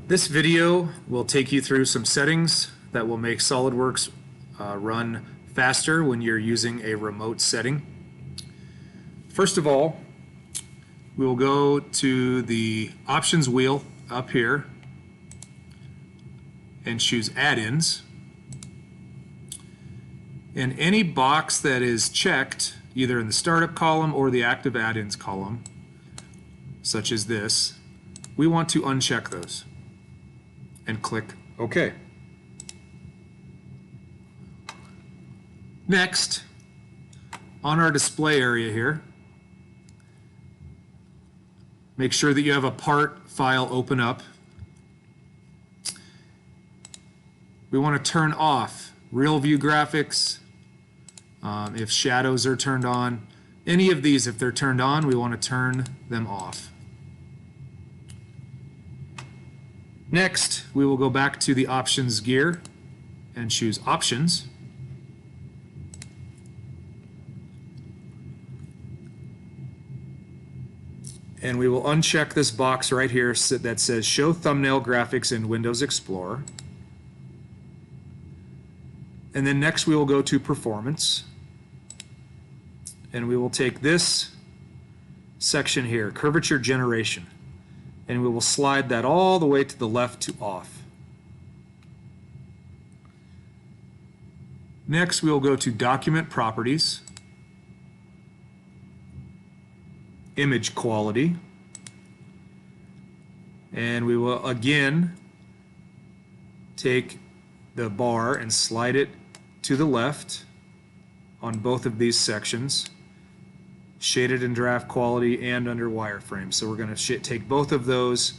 This video will take you through some settings that will make SOLIDWORKS run faster when you're using a remote setting. First of all, we will go to the options wheel up here and choose Addins. And any box that is checked, either in the startup column or the active add-ins column, such as this, we want to uncheck those and click OK. Next, on our display area here, make sure that you have a part file open up. We want to turn off real view graphics, if shadows are turned on. Any of these, if they're turned on, we want to turn them off. Next, we will go back to the options gear and choose options. And we will uncheck this box right here that says show thumbnail graphics in Windows Explorer. And then next we will go to performance. And we will take this section here, curvature generation, and we will slide that all the way to the left to off. Next we will go to document properties, image quality, and we will again take the bar and slide it to the left on both of these sections, shaded in draft quality and under wireframe. So we're going to take both of those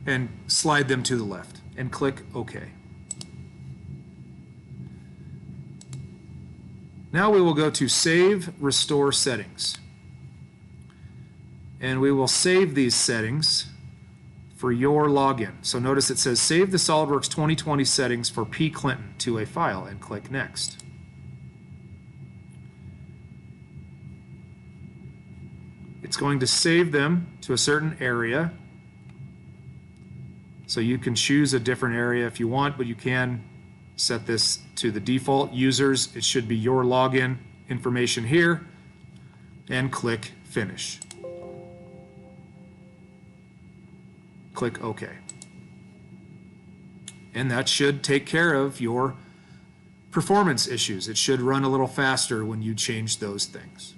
and slide them to the left and click OK. Now we will go to Save, Restore Settings. And we will save these settings for your login. So notice it says save the SOLIDWORKS 2020 settings for P. Clinton to a file and click Next. It's going to save them to a certain area. So you can choose a different area if you want, but you can set this to the default. Users, it should be your login information here, and click Finish. Click OK. And that should take care of your performance issues. It should run a little faster when you change those things.